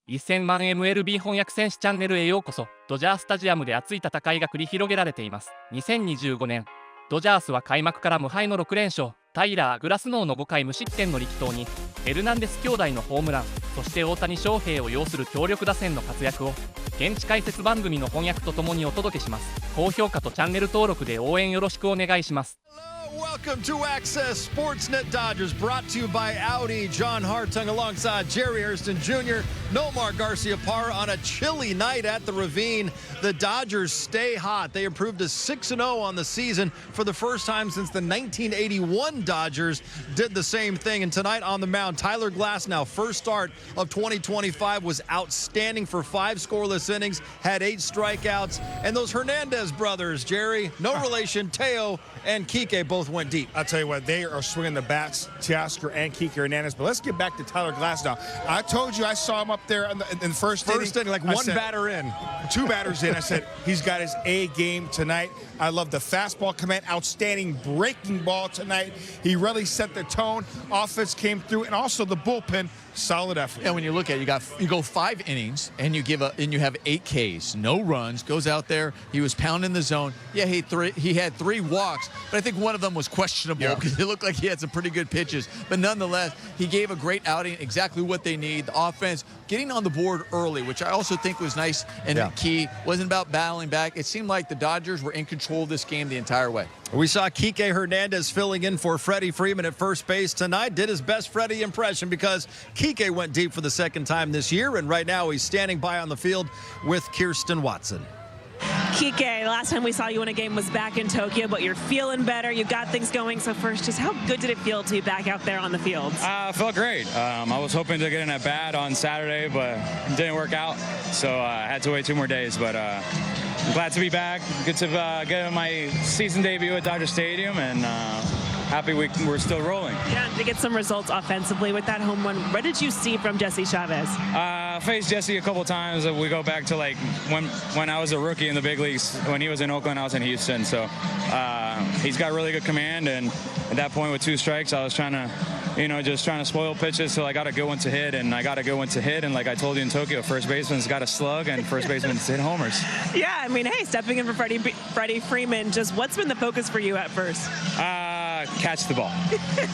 1000万 MLB 翻訳選手チャンネルへようこそ。ドジャースタジアムで熱い戦いが繰り広げられています。2025年ドジャースは開幕から無敗の6連勝、タイラー・グラスノウの5回無失点の力投にエルナンデス兄弟のホームラン、そして大谷翔平を擁する強力打線の活躍を現地解説番組の翻訳とともにお届けします。高評価とチャンネル登録で応援よろしくお願いします。Welcome to Access Sportsnet Dodgers, brought to you by Audi. John Hartung alongside Jerry Hairston Jr., Nomar Garciaparra on a chilly night at the Ravine. The Dodgers stay hot. They improved to 6-0 on the season for the first time since the 1981 Dodgers did the same thing. And tonight on the mound, Tyler Glasnow, first start of 2025, was outstanding for 5 scoreless innings, had 8 strikeouts. And those Hernandez brothers, Jerry, no relation, Teo and Kike, both went deep. I'll tell you what, they are swinging the bats, Teoscar and Kike Hernandez. But let's get back to Tyler Glasnow. I told you I saw him up there in the first inning, like one batter in. 2 batters in. I said, he's got his A game tonight. I love the fastball command, outstanding breaking ball tonight. He really set the tone. Offense came through, and also the bullpen, solid effort. And when you look at it, you go 5 innings and you have 8 Ks, no runs. Goes out there, he was pounding the zone. Yeah, he had 3 walks, but I think one of them was questionable because it looked like he had some pretty good pitches. But nonetheless, he gave a great outing, exactly what they need. The offense getting on the board early, which I also think was nice and key. Wasn't about battling back. It seemed like the Dodgers were in control of this game the entire way. We saw Kike Hernandez filling in for Freddie Freeman at first base tonight. Did his best Freddie impression because Kike went deep for the second time this year, and right now he's standing by on the field with Kirsten Watson. Kike, last time we saw you in a game was back in Tokyo, but you're feeling better. You got things going. So first, just how good did it feel to be back out there on the field? Felt great. I was hoping to get in at bat on Saturday, but it didn't work out. So I had to wait 2 more days. But I'm glad to be back. Good to get my season debut at Dodger Stadium, and happy we're still rolling. Yeah, to get some results offensively with that home run. What did you see from Jesse Chavez? Faced Jesse a couple times. We go back to like when I was a rookie in the big leagues. When he was in Oakland, I was in Houston. So he's got really good command, and at that point with 2 strikes, I was trying to, just trying to spoil pitches till I got a good one to hit, and I got a good one to hit. And like I told you in Tokyo, first baseman's got a slug, and first baseman's hit homers. Yeah, I mean, hey, stepping in for Freddie Freeman, just what's been the focus for you at first? Catch the ball.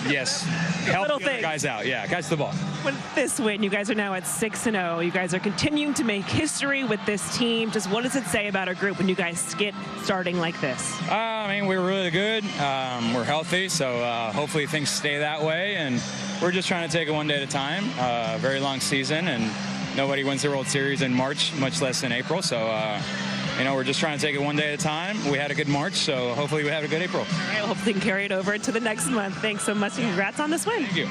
Yes. Help the other guys out. Yeah, catch the ball. With this win, you guys are now at 6-0. You guys are continuing to make history with this team. Just what does it say about our group when you guys get starting like this? I mean, we're really good. We're healthy, so hopefully things stay that way. And we're just trying to take it one day at a time. Very long season, and nobody wins the World Series in March, much less in April. So, we're just trying to take it one day at a time. We had a good March, so hopefully we have a good April. All right, hopefully we can carry it over to the next month. Thanks so much, and congrats on this win. Thank you.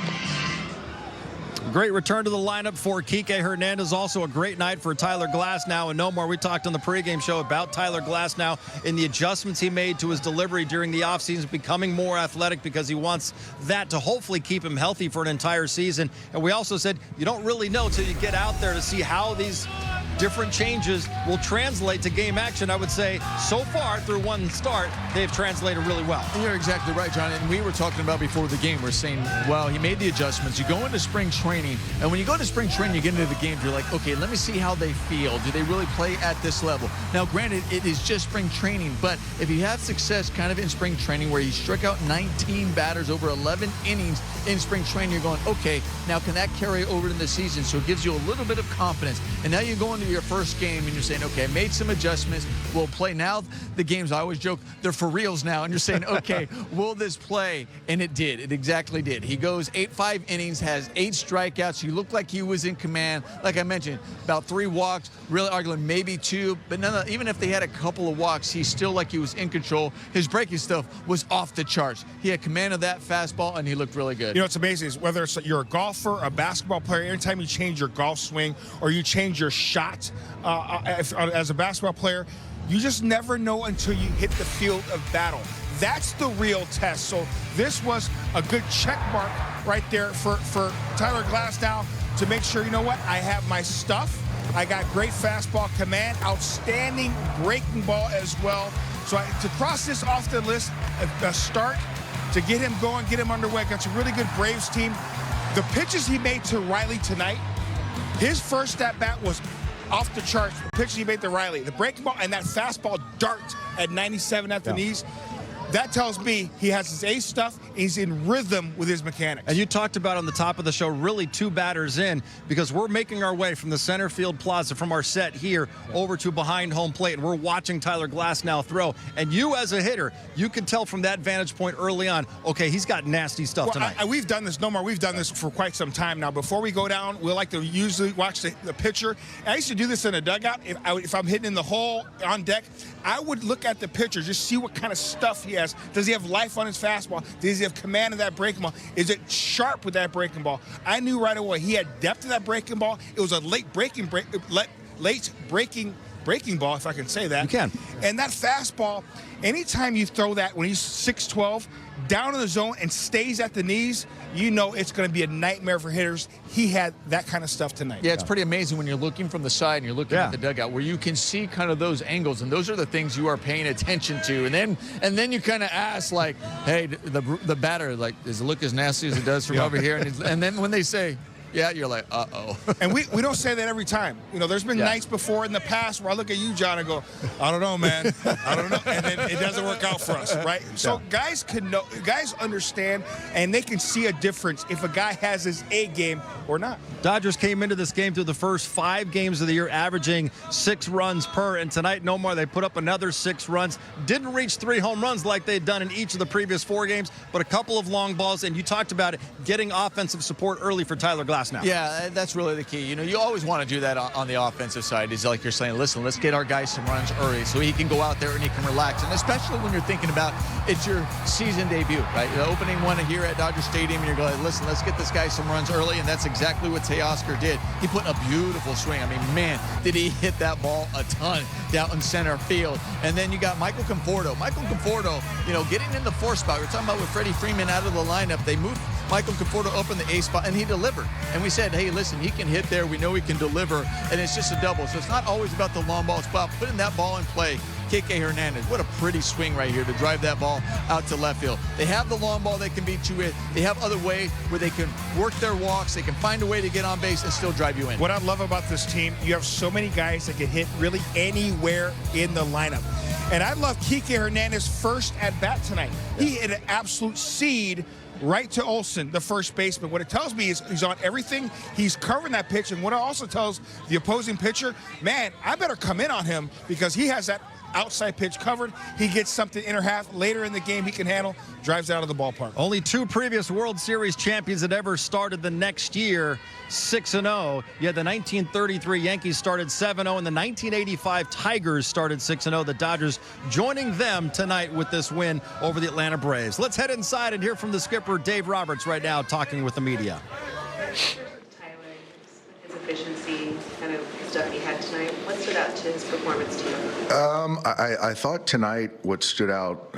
Great return to the lineup for Kike Hernandez. Also a great night for Tyler Glasnow. And no more, we talked on the pregame show about Tyler Glasnow and the adjustments he made to his delivery during the offseason, becoming more athletic because he wants that to hopefully keep him healthy for an entire season. And we also said you don't really know till you get out there to see how these different changes will translate to game action. I would say so far through one start, they've translated really well. You're exactly right, John. And we were talking about before the game, we're saying, well, he made the adjustments. You go into spring training, and when you go to spring training, you get into the games, you're like, okay, let me see how they feel. Do they really play at this level? Now, granted, it is just spring training, but if you have success kind of in spring training where you struck out 19 batters over 11 innings in spring training, you're going, okay, now can that carry over to the season? So it gives you a little bit of confidence. And now you go into your first game and you're saying, okay, I made some adjustments. We'll play. Now the games, I always joke, they're for reals now. And you're saying, okay, will this play? And it did. It exactly did. He goes 5 innings, has 8 strikeouts. He looked like he was in command. Like I mentioned, about 3 walks, really arguing maybe 2. But even if they had a couple of walks, he's still like he was in control. His breaking stuff was off the charts. He had command of that fastball, and he looked really good. You know, what's amazing is whether you're a golfer, a basketball player, anytime you change your golf swing or you change your shot as a basketball player, you just never know until you hit the field of battle. That's the real test. So this was a good check mark right there for Tyler Glasnow to make sure, you know what, I have my stuff. I got great fastball command, outstanding breaking ball as well. So to cross this off the list, a start, to get him going, get him underway against a really good Braves team. The pitches he made to Riley tonight His first at-bat was off the charts. The pitch he made to Riley, the breaking ball, and that fastball dart at 97 at the knees. That tells me he has his ace stuff. He's in rhythm with his mechanics. And you talked about on the top of the show, really 2 batters in, because we're making our way from the center field plaza from our set here over to behind home plate, and we're watching Tyler Glasnow throw. And you, as a hitter, you can tell from that vantage point early on, okay, he's got nasty stuff tonight. We've done this, Nomar. We've done this for quite some time now. Before we go down, we like to usually watch the pitcher. I used to do this in a dugout. If I'm hitting in the hole on deck, I would look at the pitcher, just see what kind of stuff he has. Does he have life on his fastball? Does he have command of that breaking ball? Is it sharp with that breaking ball? I knew right away he had depth to that breaking ball. It was a late breaking ball, if I can say that. You can. And that fastball, anytime you throw that when he's 6'12", down in the zone and stays at the knees, you know it's going to be a nightmare for hitters. He had that kind of stuff tonight. Yeah, it's pretty amazing when you're looking from the side and you're looking at the dugout where you can see kind of those angles, and those are the things you are paying attention to. And then you kind of ask, like, hey, the batter, like, does it look as nasty as it does from over here? And then when they say, yeah, you're like, uh-oh. And we don't say that every time. You know, there's been nights before in the past where I look at you, John, and go, I don't know, man. I don't know. And then it doesn't work out for us, right? So guys understand, and they can see a difference if a guy has his A game or not. Dodgers came into this game through the first 5 games of the year, averaging 6 runs per. And tonight, no more, they put up another 6 runs. Didn't reach 3 home runs like they'd done in each of the previous 4 games, but a couple of long balls. And you talked about it, getting offensive support early for Tyler Glasnow. Yeah, that's really the key. You know, you always want to do that on the offensive side. Is like you're saying, listen, let's get our guys some runs early so he can go out there and he can relax. And especially when you're thinking about it's your season debut, right? The opening one here at Dodger Stadium, and you're going, listen, let's get this guy some runs early. And that's exactly what Teoscar did. He put a beautiful swing. I mean, man, did he hit that ball a ton down in center field. And then you got Michael Conforto. Michael Conforto, you know, getting in the 4 spot. We're talking about with Freddie Freeman out of the lineup. They moved Michael Conforto up in the A spot, and he delivered. And we said, hey, listen, he can hit there. We know he can deliver, and it's just a double. So it's not always about the long ball. It's about putting that ball in play. Kike Hernandez, what a pretty swing right here to drive that ball out to left field. They have the long ball they can beat you with. They have other ways where they can work their walks. They can find a way to get on base and still drive you in. What I love about this team, you have so many guys that can hit really anywhere in the lineup. And I love Kike Hernandez first at bat tonight. He hit an absolute seed right to Olsen, the first baseman. What it tells me is he's on everything. He's covering that pitch. And what it also tells the opposing pitcher, man, I better come in on him because he has that outside pitch covered. He gets something inner half later in the game he can handle, drives out of the ballpark. Only 2 previous World Series champions had ever started the next year 6-0. You had the 1933 Yankees started 7-0, and the 1985 Tigers started 6-0. The Dodgers joining them tonight with this win over the Atlanta Braves. Let's head inside and hear from the skipper, Dave Roberts, right now talking with the media. His efficiency, kind of stuff he had tonight. What stood out to his performance to you? I thought tonight what stood out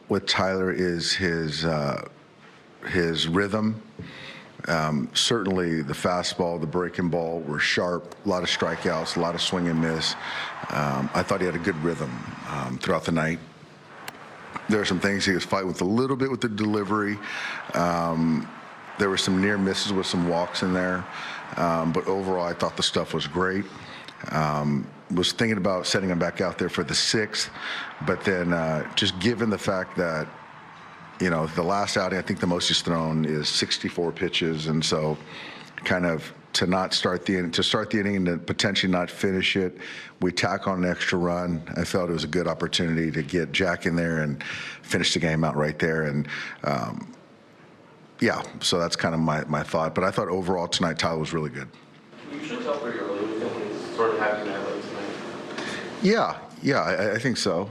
with Tyler is his rhythm. Certainly the fastball, the breaking ball were sharp, a lot of strikeouts, a lot of swing and miss. I thought he had a good rhythm throughout the night. There were some things he was fighting with a little bit with the delivery. There were some near misses with some walks in there. But overall, I thought the stuff was great. Was thinking about setting him back out there for the 6th, but then just given the fact that, you know, the last outing, I think the most he's thrown is 64 pitches, and so kind of to start the inning and to potentially not finish it, we tack on an extra run. I felt it was a good opportunity to get Jack in there and finish the game out right there. And yeah, so that's kind of my thought. But I thought overall tonight, Tyler was really good. You usually tell pretty early when he's sort of having that like tonight. Yeah, I think so.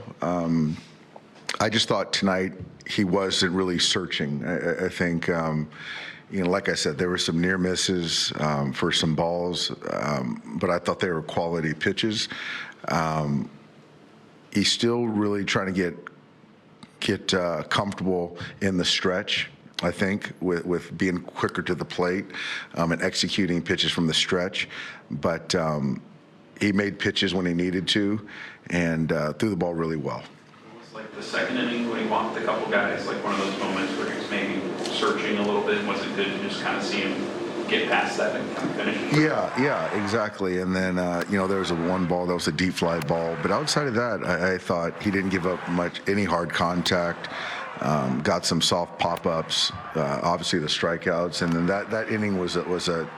I just thought tonight he wasn't really searching. I think, you know, like I said, there were some near misses for some balls, but I thought they were quality pitches. He's still really trying to get comfortable in the stretch. I think, with being quicker to the plate and executing pitches from the stretch. But he made pitches when he needed to and threw the ball really well. Almost like the second inning when he walked a couple guys, like one of those moments where he was maybe searching a little bit. Was it good to just kind of see him get past that and kind of finish? Yeah, exactly. And then, there was one ball that was a deep fly ball. But outside of that, I thought he didn't give up any hard contact. Got some soft pop-ups, obviously the strikeouts. And then that inning was a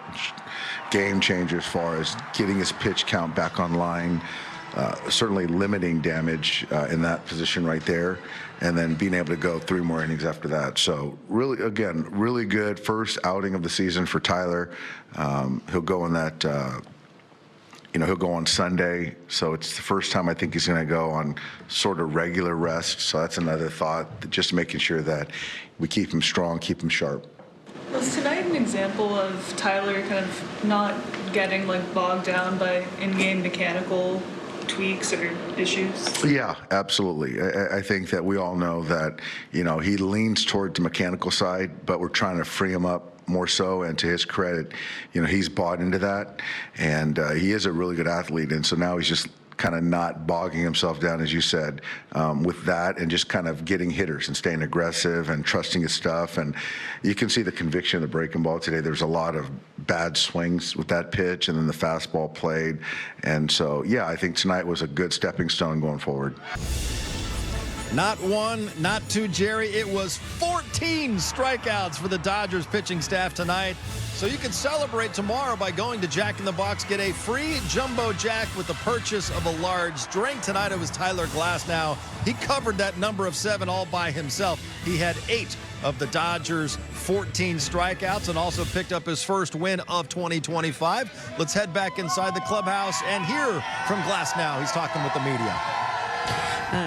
game changer as far as getting his pitch count back online. Certainly limiting damage in that position right there, and then being able to go 3 more innings after that. So really, again, really good first outing of the season for Tyler. He'll go in that, he'll go on Sunday. So it's the first time I think he's going to go on sort of regular rest. So that's another thought, just making sure that we keep him strong, keep him sharp. Was tonight an example of Tyler kind of not getting bogged down by in-game mechanical tweaks or issues? Yeah, absolutely. I think that we all know that, he leans toward the mechanical side, but we're trying to free him up more so. And to his credit, he's bought into that, and he is a really good athlete. And so now he's just kind of not bogging himself down, as you said, with that, and just kind of getting hitters and staying aggressive and trusting his stuff. And you can see the conviction of the breaking ball today. There's a lot of bad swings with that pitch, and then the fastball played. And so, yeah, I think tonight was a good stepping stone going forward. Not 1, not 2, Jerry. It was 14 strikeouts for the Dodgers pitching staff tonight. So you can celebrate tomorrow by going to Jack in the Box. Get a free Jumbo Jack with the purchase of a large drink. Tonight it was Tyler Glasnow. He covered that number of 7 all by himself. He had 8 of the Dodgers' 14 strikeouts and also picked up his first win of 2025. Let's head back inside the clubhouse and hear from Glasnow. He's talking with the media.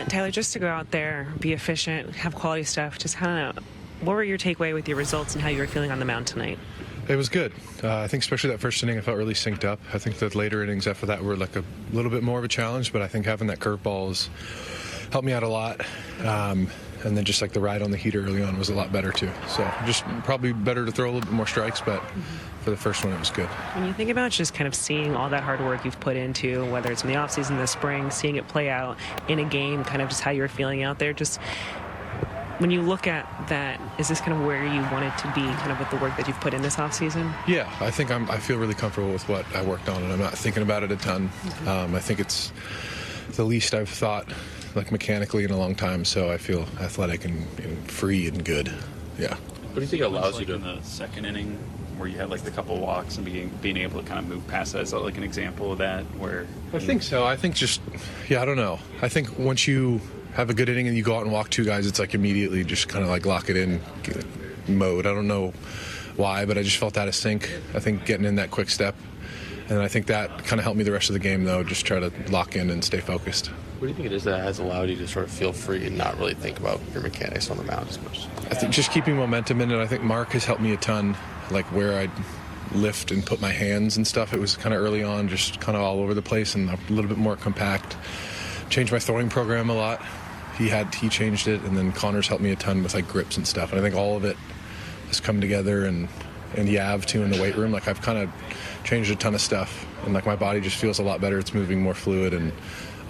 Tyler, just to go out there, be efficient, have quality stuff, just kind of, what were your takeaway with your results and how you were feeling on the mound tonight? It was good. I think especially that first inning, I felt really synced up. I think the later innings after that were a little bit more of a challenge, but I think having that curveball has helped me out a lot. And then just the ride on the heater early on was a lot better too. So just probably better to throw a little bit more strikes, but for the first one, it was good. When you think about just kind of seeing all that hard work you've put into, whether it's in the offseason, the spring, seeing it play out in a game, kind of just how you're feeling out there, just when you look at that, is this kind of where you want it to be, kind of with the work that you've put in this offseason? Yeah, I think I feel really comfortable with what I worked on, and I'm not thinking about it a ton. I think it's the least I've thought mechanically in a long time, so I feel athletic and free and good. Yeah. What do you think allows you to in the second inning where you had the couple walks and being able to kind of move past that? Is that an example of that where I think so. I think I don't know. I think once you have a good inning and you go out and walk 2 guys, it's immediately just kind of lock it in mode. I don't know why, but I just felt out of sync. I think getting in that quick step, and I think that kind of helped me the rest of the game, though, just try to lock in and stay focused. What do you think it is that has allowed you to sort of feel free and not really think about your mechanics on the mound as much? I think just keeping momentum in it. I think Mark has helped me a ton, where I'd lift and put my hands and stuff. It was kind of early on, just kind of all over the place and a little bit more compact. Changed my throwing program a lot. He changed it, and then Connor's helped me a ton with grips and stuff. And I think all of it has come together, and Yav too in the weight room. I've kind of changed a ton of stuff, and my body just feels a lot better. It's moving more fluid, and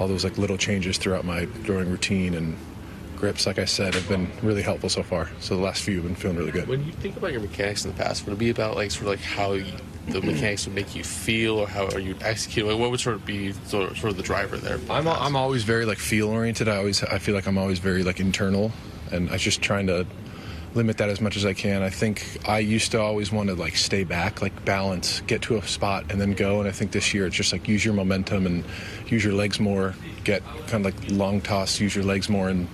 all those little changes throughout my throwing routine and grips, like I said, have been really helpful so far. So the last few have been feeling really good. When you think about your mechanics in the past, would it be about how the mechanics would make you feel, or how are you executing? What would sort of be sort of the driver there? I'm always very feel oriented. I feel like I'm always very internal, and I just trying to limit that as much as I can. I think I used to always want to stay back, balance, get to a spot and then go. And I think this year it's just use your momentum and use your legs more, get kind of long toss, use your legs more, and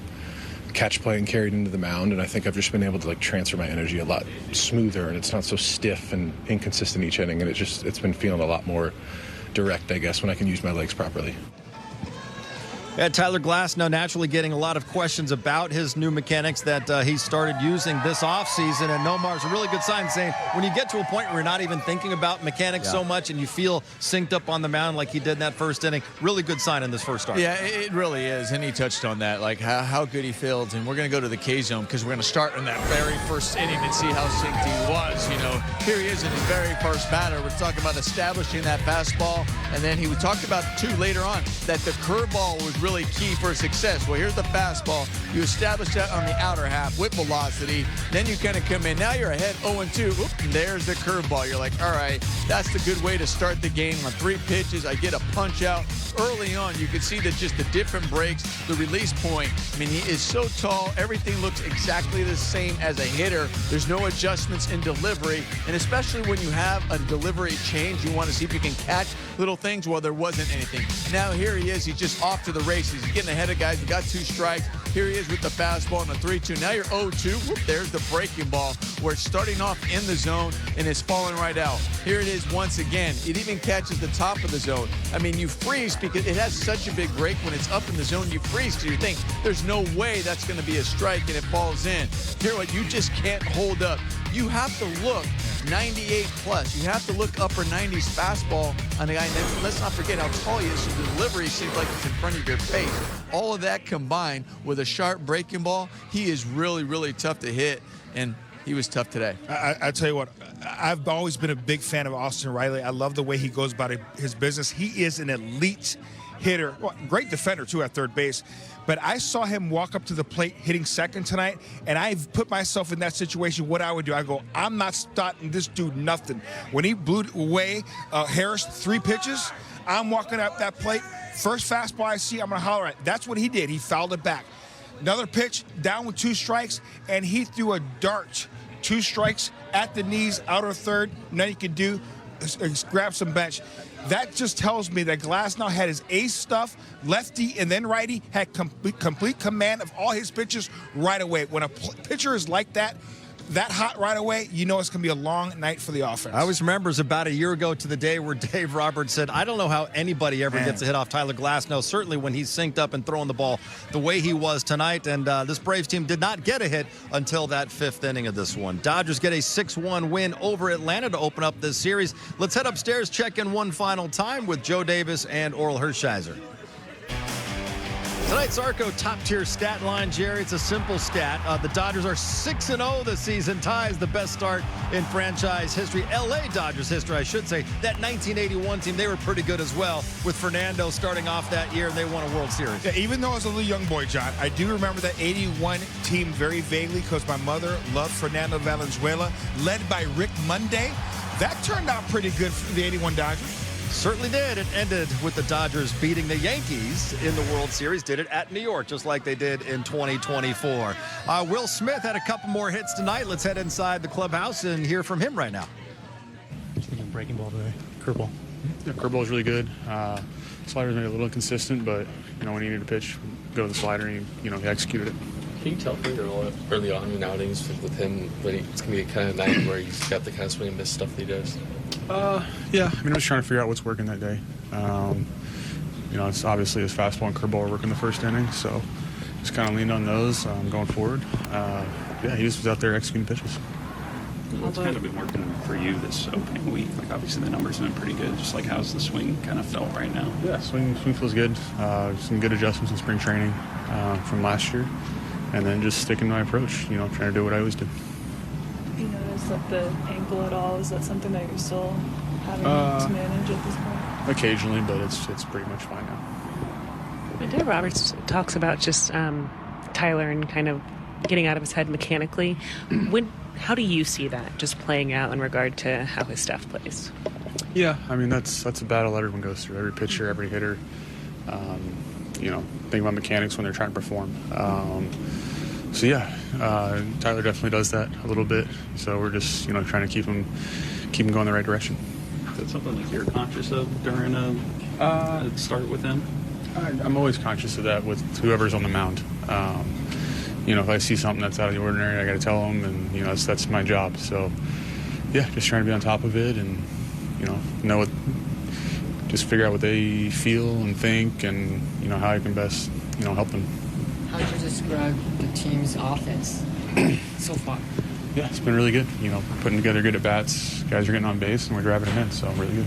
catch play and carry it into the mound. And I think I've just been able to transfer my energy a lot smoother, and it's not so stiff and inconsistent each inning. And it's been feeling a lot more direct, I guess, when I can use my legs properly. Yeah, Tyler Glasnow naturally getting a lot of questions about his new mechanics that he started using this offseason. And Nomar's a really good sign, saying when you get to a point where you're not even thinking about mechanics so much and you feel synced up on the mound like he did in that first inning, really good sign in this first start. Yeah, it really is. And he touched on that, how good he feels. And we're going to go to the K-zone because we're going to start in that very first inning and see how synced he was. Here he is in his very first batter. We're talking about establishing that fastball. And then he talked about, too, later on, that the curveball was really key for success. Well, here's the fastball. You establish that on the outer half with velocity. Then you kind of come in. Now you're ahead 0-2. Oop, and there's the curveball. You're like, all right, that's the good way to start the game. On 3 pitches, I get a punch out. Early on, you can see that just the different breaks, the release point. I mean, he is so tall. Everything looks exactly the same as a hitter. There's no adjustments in delivery. And especially when you have a delivery change, you want to see if you can catch little things. Well, there wasn't anything. Now here he is. He's just off to the races. He's getting ahead of guys. He got 2 strikes. Here he is with the fastball and the 3-2. Now you're 0-2. Whoop, there's the breaking ball where it's starting off in the zone and it's falling right out. Here it is once again. It even catches the top of the zone. I mean, you freeze because it has such a big break. When it's up in the zone, you freeze because you think there's no way that's going to be a strike, and it falls in. Here, what you just can't hold up. You have to look 98 plus. You have to look upper 90s fastball on the guy. And let's not forget how tall he is, so the delivery seems like it's in front of your face. All of that combined with a sharp breaking ball, he is really, really tough to hit, and he was tough today. I tell you what, I've always been a big fan of Austin Riley. I love the way he goes about his business. He is an elite hitter, well, great defender too at third base. But I saw him walk up to the plate hitting second tonight, and I've put myself in that situation. What I would do, I go, I'm not starting this dude nothing. When he blew away Harris 3 pitches, I'm walking up that plate. First fastball I see, I'm going to holler at. That's what he did. He fouled it back. Another pitch, down with 2 strikes, and he threw a dart. 2 strikes at the knees, outer third. Nothing he could do is grab some bench. That just tells me that Glasnow had his ace stuff, lefty and then righty, had complete command of all his pitches right away. When a pitcher is like that hot right away, you know it's going to be a long night for the offense. I always remember it was about a year ago to the day where Dave Roberts said, I don't know how anybody ever gets a hit off Tyler Glasnow, certainly when he's synced up and throwing the ball the way he was tonight. And this Braves team did not get a hit until that 5th inning of this one. Dodgers get a 6-1 win over Atlanta to open up this series. Let's head upstairs, check in one final time with Joe Davis and Oral Hershiser. Tonight's Arco top-tier stat line, Jerry. It's a simple stat. The Dodgers are 6-0 this season. Ties the best start in franchise history. L.A. Dodgers history, I should say. That 1981 team, they were pretty good as well, with Fernando starting off that year, and they won a World Series. Yeah, even though I was a little young boy, John, I do remember that 81 team very vaguely because my mother loved Fernando Valenzuela, led by Rick Monday. That turned out pretty good for the 81 Dodgers. Certainly did. It ended with the Dodgers beating the Yankees in the World Series. Did it at New York, just like they did in 2024. Will Smith had a couple more hits tonight. Let's head inside the clubhouse and hear from him right now. Breaking ball today. Curveball. Yeah, curveball was really good. Slider's maybe a little inconsistent, but when he needed to pitch, go to the slider, and he executed it. Can you tell early on in outings with him when it's going to be kind of a night where he's got the kind of swing and miss stuff that he does? Yeah, I'm just trying to figure out what's working that day. It's obviously his fastball and curveball are working the first inning, so just kind of leaned on those going forward. He just was out there executing pitches. What's kind of been working for you this opening week? Like, obviously the numbers have been pretty good. Just like, how's the swing kind of felt right now? Yeah, swing feels good. Some good adjustments in spring training from last year, and then just sticking to my approach. Trying to do what I always do. You notice like the ankle at all? Is that something that you're still having to manage at this point? Occasionally, but it's pretty much fine now. Dave Roberts talks about just Tyler and kind of getting out of his head mechanically. How do you see that just playing out in regard to how his stuff plays? Yeah, I mean that's a battle everyone goes through. Every pitcher, every hitter. Think about mechanics when they're trying to perform. Tyler definitely does that a little bit. So we're just trying to keep him going the right direction. Is that something like you're conscious of during a start with him? I'm always conscious of that with whoever's on the mound. If I see something that's out of the ordinary, I got to tell them, and that's my job. So yeah, just trying to be on top of it and just figure out what they feel and think, and how I can best help them. How would you describe the team's offense so far? Yeah, it's been really good. Putting together good at-bats. Guys are getting on base, and we're driving them in, so really good.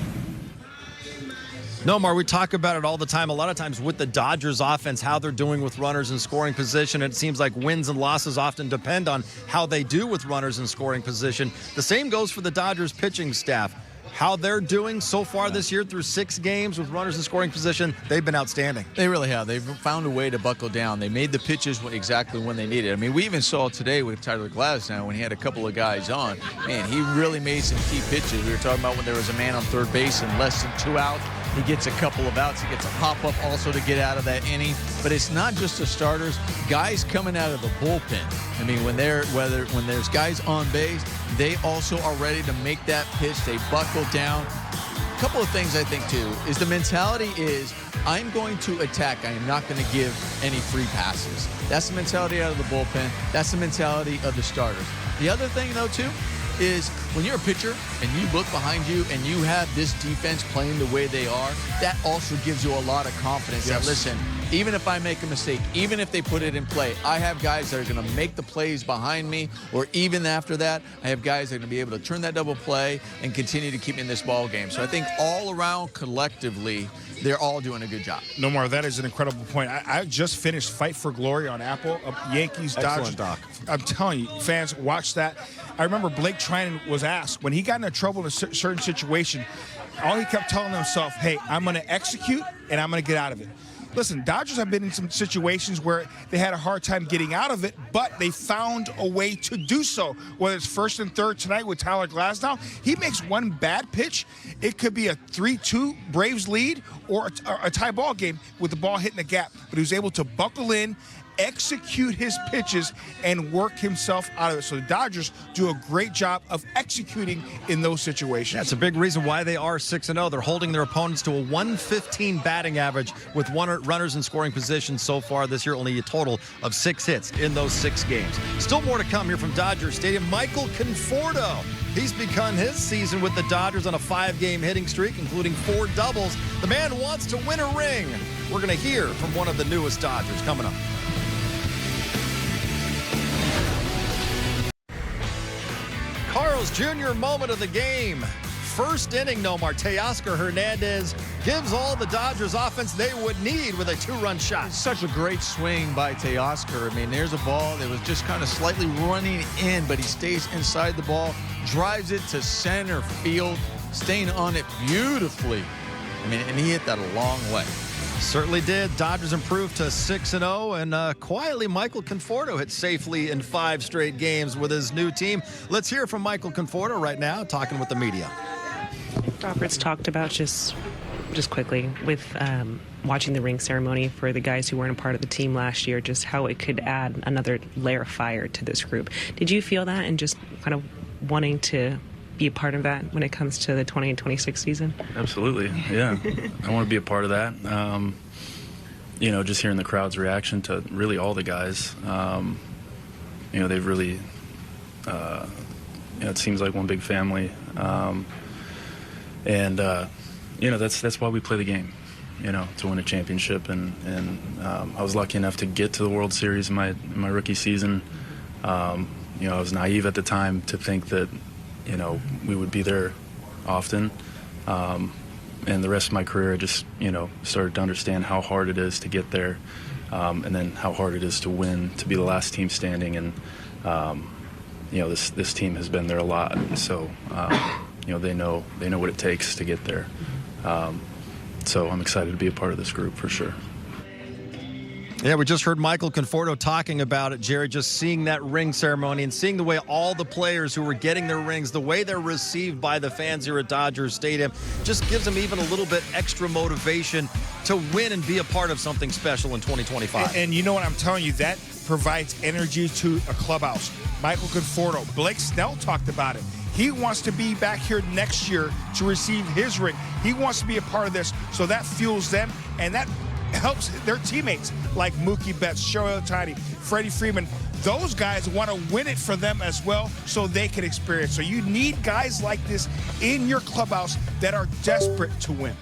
Nomar, we talk about it all the time. A lot of times with the Dodgers offense, how they're doing with runners in scoring position. It seems like wins and losses often depend on how they do with runners in scoring position. The same goes for the Dodgers pitching staff. how they're doing so far this year through 6 games with runners in scoring position, they've been outstanding. They really have. They've found a way to buckle down. They made the pitches exactly when they needed. I mean, we even saw today with Tyler Glasnow when he had a couple of guys on. Man, he really made some key pitches. We were talking about when there was a man on third base and less than 2 outs. He gets a couple of outs. He gets a pop-up also to get out of that inning. But it's not just the starters. Guys coming out of the bullpen. I mean, when there's guys on base, they also are ready to make that pitch. They buckle down. A couple of things I think, too, is the mentality is I'm going to attack. I am not going to give any free passes. That's the mentality out of the bullpen. That's the mentality of the starters. The other thing, though, too, is when you're a pitcher and you look behind you and you have this defense playing the way they are, that also gives you a lot of confidence. Yes. That, listen, even if I make a mistake, even if they put it in play, I have guys that are going to make the plays behind me, or even after that, I have guys that are going to be able to turn that double play and continue to keep me in this ball game. So I think all around collectively, they're all doing a good job. Nomar, that is an incredible point. I just finished Fight for Glory on Apple, Yankees, Dodgers. Excellent doc. I'm telling you, fans, watch that. I remember Blake Trinan was asked, when he got into trouble in a certain situation, all he kept telling himself, hey, I'm going to execute and I'm going to get out of it. Listen, Dodgers have been in some situations where they had a hard time getting out of it, but they found a way to do so. Whether it's first and third tonight with Tyler Glasnow, he makes one bad pitch. It could be a 3-2 Braves lead or a tie ball game with the ball hitting the gap. But he was able to buckle in, execute his pitches, and work himself out of it. So the Dodgers do a great job of executing in those situations. That's a big reason why they are 6-0. They're holding their opponents to a 115 batting average with runners in scoring position so far this year. Only a total of 6 hits in those 6 games. Still more to come here from Dodger Stadium. Michael Conforto. He's begun his season with the Dodgers on a 5-game hitting streak, including 4 doubles. The man wants to win a ring. We're going to hear from one of the newest Dodgers coming up. Carl's Jr. moment of the game. First inning, Nomar. Teoscar Hernandez gives all the Dodgers offense they would need with a 2-run shot. Such a great swing by Teoscar. I mean, there's a ball that was just kind of slightly running in, but he stays inside the ball, drives it to center field, staying on it beautifully. I mean, and he hit that a long way. Certainly did. Dodgers improved to 6-0, and quietly Michael Conforto hit safely in 5 straight games with his new team. Let's hear from Michael Conforto right now, talking with the media. Roberts talked about just quickly with watching the ring ceremony for the guys who weren't a part of the team last year, just how it could add another layer of fire to this group. Did you feel that and just kind of wanting to be a part of that when it comes to the 2026 season? Absolutely, yeah. I want to be a part of that. You know, just hearing the crowd's reaction to really all the guys. You know, they've really, you know, it seems like one big family. And you know, that's why we play the game, you know, to win a championship. And I was lucky enough to get to the World Series in my rookie season. You know, I was naive at the time to think that, you know, we would be there often. And the rest of my career, I just, you know, started to understand how hard it is to get there, and then how hard it is to win, to be the last team standing. And, you know, this team has been there a lot. So, you know, they know what it takes to get there. So I'm excited to be a part of this group for sure. Yeah, we just heard Michael Conforto talking about it, Jerry, just seeing that ring ceremony and seeing the way all the players who were getting their rings, the way they're received by the fans here at Dodger Stadium, just gives them even a little bit extra motivation to win and be a part of something special in 2025. And you know what I'm telling you, that provides energy to a clubhouse. Michael Conforto, Blake Snell talked about it. He wants to be back here next year to receive his ring. He wants to be a part of this, so that fuels them, and that helps their teammates like Mookie Betts, Shohei Ohtani, Freddie Freeman. Those guys want to win it for them as well so they can experience. So you need guys like this in your clubhouse that are desperate to win.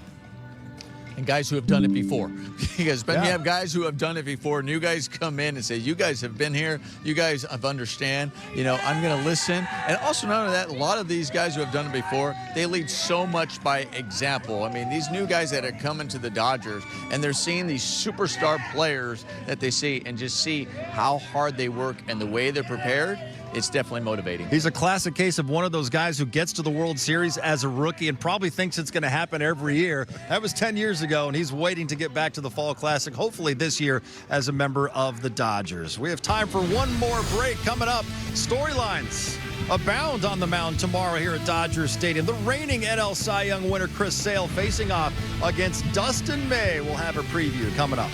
And guys who have done it before. Because when you have guys who have done it before, new guys come in and say, you guys have been here, you guys have understand, you know, I'm going to listen. And also not only that, a lot of these guys who have done it before, they lead so much by example. I mean, these new guys that are coming to the Dodgers, and they're seeing these superstar players that they see and just see how hard they work and the way they're prepared. it's definitely motivating. He's a classic case of one of those guys who gets to the World Series as a rookie and probably thinks it's going to happen every year. That was 10 years ago, and he's waiting to get back to the Fall Classic, hopefully this year as a member of the Dodgers. We have time for one more break coming up. Storylines abound on the mound tomorrow here at Dodger Stadium. The reigning NL Cy Young winner Chris Sale facing off against Dustin May. We'll have a preview coming up.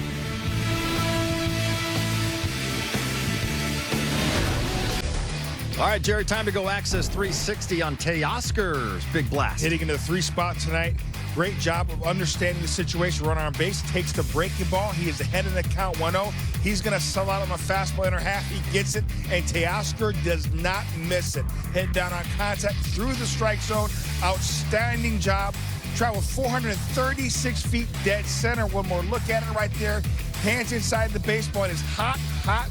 All right, Jerry, time to go access 360 on Teoscar's big blast. Hitting into the 3 spot tonight. Great job of understanding the situation. Runner on base, takes the breaking ball. He is ahead in the count 1-0. He's going to sell out on the fastball inner half. He gets it, and Teoscar does not miss it. Head down on contact through the strike zone. Outstanding job. Traveled 436 feet dead center. One more look at it right there. Hands inside the baseball in his hot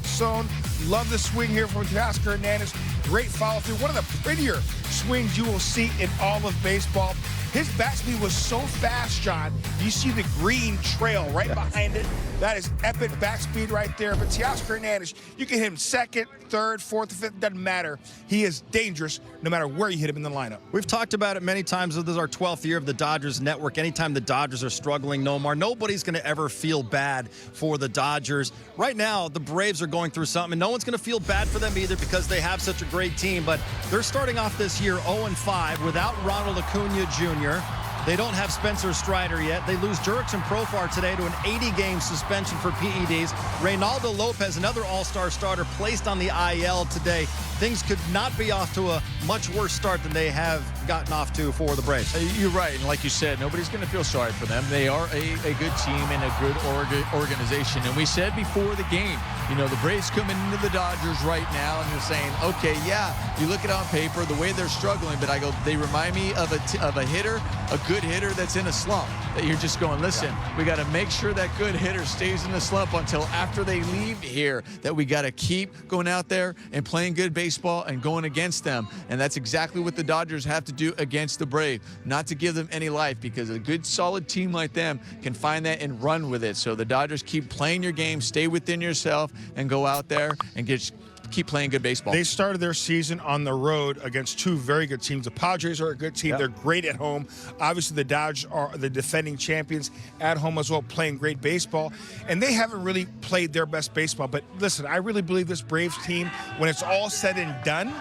zone. Love the swing here from Kike Hernandez. Great follow through. One of the prettier swings you will see in all of baseball. His bat speed was so fast, John. You see the green trail right behind it. That is epic bat speed right there. But Kike Hernandez, you can hit him second, third, fourth, fifth, doesn't matter. He is dangerous no matter where you hit him in the lineup. We've talked about it many times. This is our 12th year of the Dodgers Network. Anytime the Dodgers are struggling, Nomar, nobody's going to ever feel bad for the Dodgers. Right now, the Braves are going through something, and no one's going to feel bad for them either because they have such a great team. But they're starting off this year 0-5 without Ronald Acuna Jr. They don't have Spencer Strider yet. They lose Jurickson Profar today to an 80-game suspension for PEDs. Reynaldo Lopez, another all-star starter, placed on the IL today. Things could not be off to a much worse start than they have gotten off to for the Braves. You're right, and like you said, nobody's going to feel sorry for them. They are a good team and a good organization. And we said before the game, you know, the Braves coming into the Dodgers right now, and you're saying, okay, yeah, you look at it on paper, the way they're struggling, but I go, they remind me of a hitter, a good hitter that's in a slump, that you're just going, listen, we got to make sure that good hitter stays in the slump until after they leave here, that we got to keep going out there and playing good baseball and going against them. And that's exactly what the Dodgers have to do against the Braves, not to give them any life, because a good solid team like them can find that and run with it. So the Dodgers keep playing your game, stay within yourself, and go out there and keep playing good baseball. They started their season on the road against 2 very good teams. The Padres are a good team. They're great at home. Obviously, the Dodgers are the defending champions at home as well, playing great baseball. And they haven't really played their best baseball. But listen, I really believe this Braves team, when it's all said and done,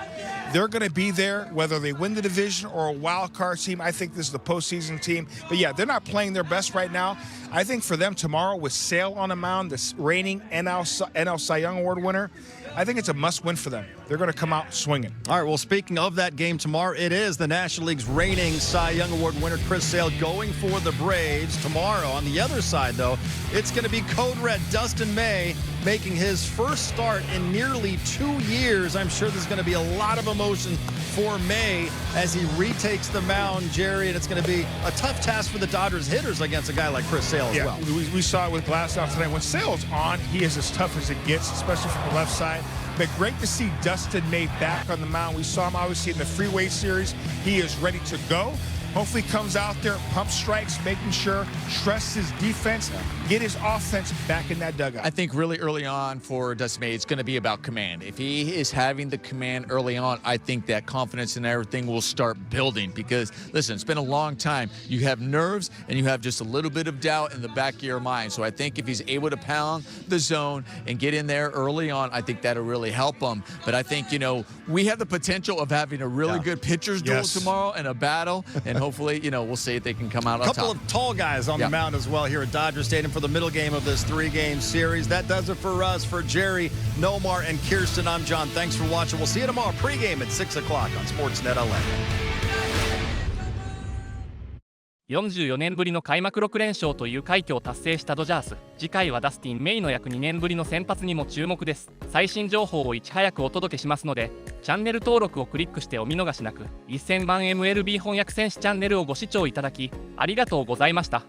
they're going to be there, whether they win the division or a wild card team. I think this is the postseason team. But yeah, they're not playing their best right now. I think for them tomorrow with Sale on the mound, the reigning NL Cy Young Award winner, I think it's a must-win for them. They're going to come out swinging. All right, well, speaking of that game tomorrow, it is the National League's reigning Cy Young Award winner, Chris Sale, going for the Braves tomorrow. On the other side, though, it's going to be Code Red Dustin May making his first start in nearly 2 years. I'm sure there's going to be a lot of emotion for May as he retakes the mound, Jerry, and it's going to be a tough task for the Dodgers hitters against a guy like Chris Sale as well. We saw it with Glasnow tonight. When Sale's on, he is as tough as it gets, especially from the left side. But great to see Dustin May back on the mound. We saw him obviously in the Freeway Series. He is ready to go. Hopefully comes out there, pump strikes, making sure, trusts his defense, get his offense back in that dugout. I think really early on for Dustin May, it's going to be about command. If he is having the command early on, I think that confidence and everything will start building because, listen, it's been a long time. You have nerves and you have just a little bit of doubt in the back of your mind. So I think if he's able to pound the zone and get in there early on, I think that'll really help him. But I think, you know, we have the potential of having a really good pitcher's duel tomorrow and a battle, and hopefully, you know, we'll see if they can come out on top. A couple of tall guys on the mound as well here at Dodger Stadium for the middle game of this 3-game series. That does it for us. For Jerry, Nomar, and Kirsten, I'm John. Thanks for watching. We'll see you tomorrow pregame at 6 o'clock on Sportsnet LA. 44年ぶりの開幕6連勝という快挙を達成したドジャース。次回はダスティン・メイの約2年ぶりの先発にも注目です。最新情報をいち早くお届けしますので、チャンネル登録をクリックしてお見逃しなく。1000番 MLB 翻訳選手チャンネルをご視聴いただきありがとうございました。